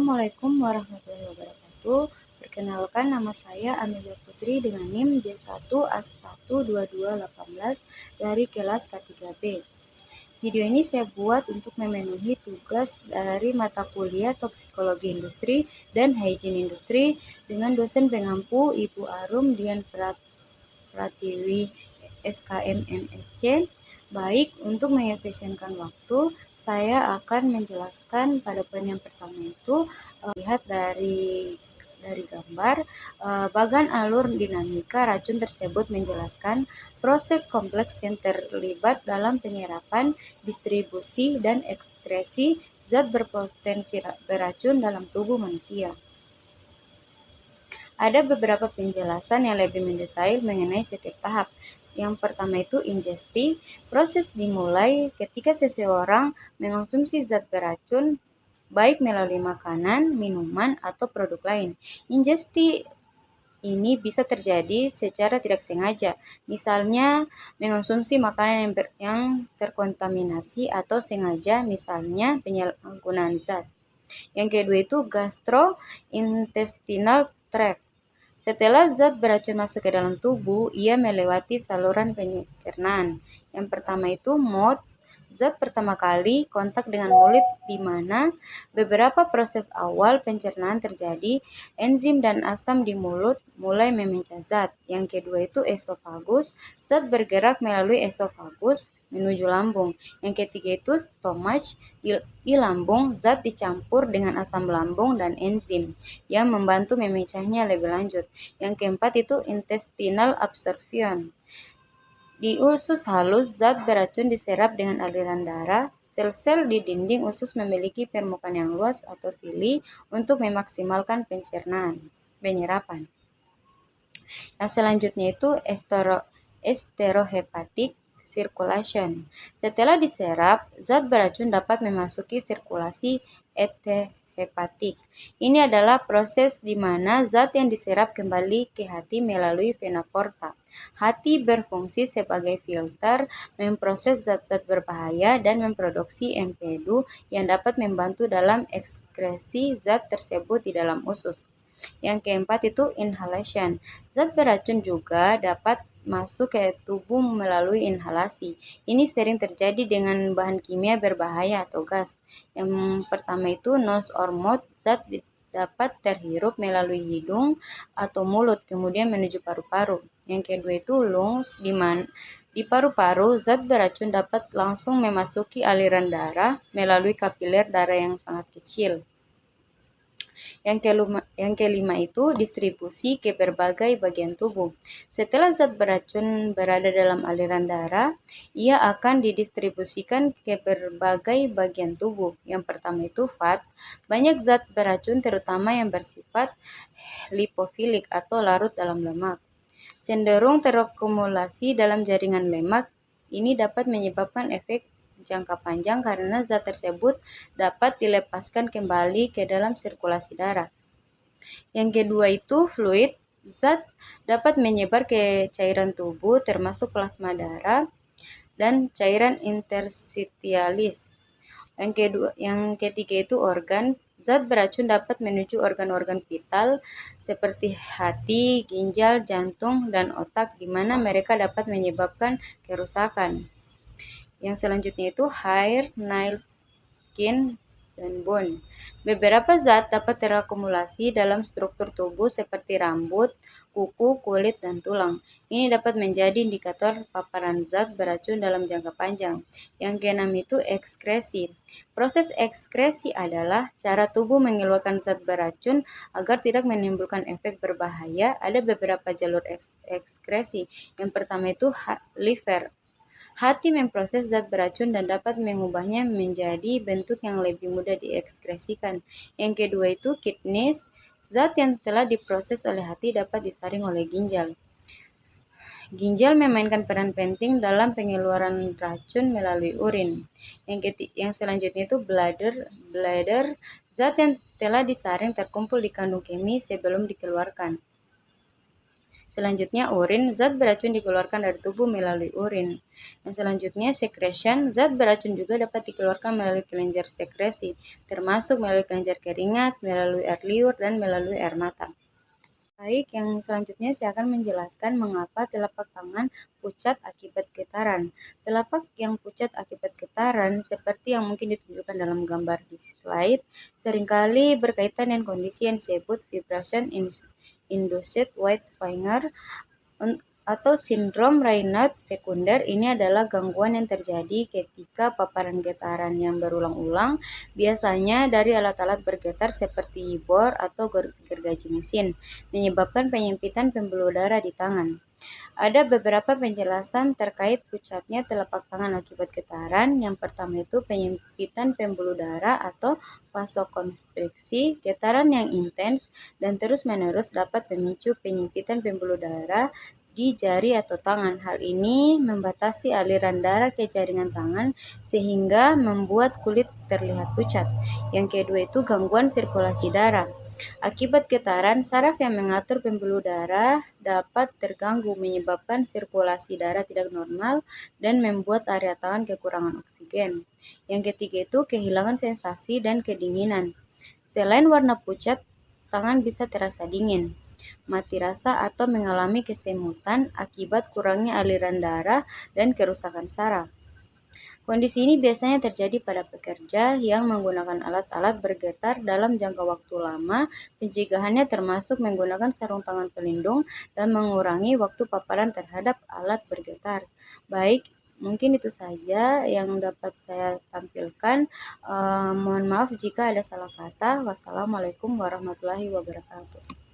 Assalamualaikum warahmatullahi wabarakatuh. Perkenalkan, nama saya Amelia Putri dengan NIM J1A12218 dari kelas K3B. Video ini saya buat untuk memenuhi tugas dari mata kuliah Toksikologi Industri dan Hygiene Industri dengan dosen pengampu Ibu Arum Dian Pratiwi SKM MSc. Baik, untuk mengefisienkan waktu, saya akan menjelaskan pada poin yang pertama itu lihat dari gambar bagan alur dinamika racun tersebut menjelaskan proses kompleks yang terlibat dalam penyerapan, distribusi, dan ekskresi zat berpotensi beracun dalam tubuh manusia. Ada beberapa penjelasan yang lebih mendetail mengenai setiap tahap. Yang pertama itu ingesti. Proses dimulai ketika seseorang mengonsumsi zat beracun baik melalui makanan, minuman, atau produk lain. Ingesti ini bisa terjadi secara tidak sengaja, misalnya mengonsumsi makanan yang terkontaminasi, atau sengaja, misalnya penyalahgunaan zat. Yang kedua itu gastrointestinal tract. Setelah zat beracun masuk ke dalam tubuh, ia melewati saluran pencernaan. Yang pertama itu mouth. Zat pertama kali kontak dengan mulut di mana beberapa proses awal pencernaan terjadi, enzim dan asam di mulut mulai memecah zat. Yang kedua itu esofagus. Zat bergerak melalui esofagus menuju lambung. Yang ketiga itu stomach. Di lambung, zat dicampur dengan asam lambung dan enzim yang membantu memecahnya lebih lanjut. Yang keempat itu intestinal absorption. Di usus halus, zat beracun diserap dengan aliran darah. Sel-sel di dinding usus memiliki permukaan yang luas atau villi untuk memaksimalkan penyerapan. Yang selanjutnya itu enterohepatic circulation. Setelah diserap, zat beracun dapat memasuki sirkulasi hepatik. Ini adalah proses di mana zat yang diserap kembali ke hati melalui vena porta. Hati berfungsi sebagai filter, memproses zat-zat berbahaya dan memproduksi empedu yang dapat membantu dalam ekskresi zat tersebut di dalam usus. Yang keempat itu inhalation. Zat beracun juga dapat masuk ke tubuh melalui inhalasi. Ini sering terjadi dengan bahan kimia berbahaya atau gas. Yang pertama itu nose or mouth. Zat dapat terhirup melalui hidung atau mulut, kemudian menuju paru-paru. Yang kedua itu lungs, di paru-paru, zat beracun dapat langsung memasuki aliran darah melalui kapiler darah yang sangat kecil. Yang kelima itu distribusi ke berbagai bagian tubuh. Setelah zat beracun berada dalam aliran darah, ia akan didistribusikan ke berbagai bagian tubuh. Yang pertama itu fat. Banyak zat beracun terutama yang bersifat lipofilik atau larut dalam lemak cenderung terakumulasi dalam jaringan lemak. Ini dapat menyebabkan efek jangka panjang karena zat tersebut dapat dilepaskan kembali ke dalam sirkulasi darah. Yang kedua itu fluid. Zat dapat menyebar ke cairan tubuh termasuk plasma darah dan cairan interstitialis. Yang ketiga itu organ. Zat beracun dapat menuju organ-organ vital seperti hati, ginjal, jantung, dan otak, di mana mereka dapat menyebabkan kerusakan. Yang selanjutnya itu hair, nails, skin, dan bone. Beberapa zat dapat terakumulasi dalam struktur tubuh seperti rambut, kuku, kulit, dan tulang. Ini dapat menjadi indikator paparan zat beracun dalam jangka panjang. Yang keenam itu ekskresi. Proses ekskresi adalah cara tubuh mengeluarkan zat beracun agar tidak menimbulkan efek berbahaya. Ada beberapa jalur ekskresi. Yang pertama itu liver. Hati memproses zat beracun dan dapat mengubahnya menjadi bentuk yang lebih mudah diekskresikan. Yang kedua itu kidneys. Zat yang telah diproses oleh hati dapat disaring oleh ginjal. Ginjal memainkan peran penting dalam pengeluaran racun melalui urin. Yang selanjutnya itu bladder. Zat yang telah disaring terkumpul di kandung kemih sebelum dikeluarkan. Selanjutnya urin, zat beracun dikeluarkan dari tubuh melalui urin. Yang selanjutnya secretion, zat beracun juga dapat dikeluarkan melalui kelenjar sekresi, termasuk melalui kelenjar keringat, melalui air liur, dan melalui air mata. Baik, yang selanjutnya saya akan menjelaskan mengapa telapak tangan pucat akibat getaran. Telapak yang pucat akibat getaran, seperti yang mungkin ditunjukkan dalam gambar di slide, seringkali berkaitan dengan kondisi yang disebut vibration induced white finger atau sindrom Raynaud sekunder. Ini adalah gangguan yang terjadi ketika paparan getaran yang berulang-ulang, biasanya dari alat-alat bergetar seperti bor atau gergaji mesin, menyebabkan penyempitan pembuluh darah di tangan. Ada beberapa penjelasan terkait pucatnya telapak tangan akibat getaran. Yang pertama itu penyempitan pembuluh darah atau vasokonstriksi. Getaran yang intens dan terus-menerus dapat memicu penyempitan pembuluh darah di jari atau tangan. Hal ini membatasi aliran darah ke jaringan tangan sehingga membuat kulit terlihat pucat. Yang kedua itu gangguan sirkulasi darah. Akibat getaran, saraf yang mengatur pembuluh darah dapat terganggu, menyebabkan sirkulasi darah tidak normal dan membuat area tangan kekurangan oksigen. Yang ketiga itu kehilangan sensasi dan kedinginan. Selain warna pucat, tangan bisa terasa dingin, mati rasa, atau mengalami kesemutan akibat kurangnya aliran darah dan kerusakan saraf. Kondisi ini biasanya terjadi pada pekerja yang menggunakan alat-alat bergetar dalam jangka waktu lama. Pencegahannya termasuk menggunakan sarung tangan pelindung dan mengurangi waktu paparan terhadap alat bergetar. Baik, mungkin itu saja yang dapat saya tampilkan. Mohon maaf jika ada salah kata. Wassalamualaikum warahmatullahi wabarakatuh.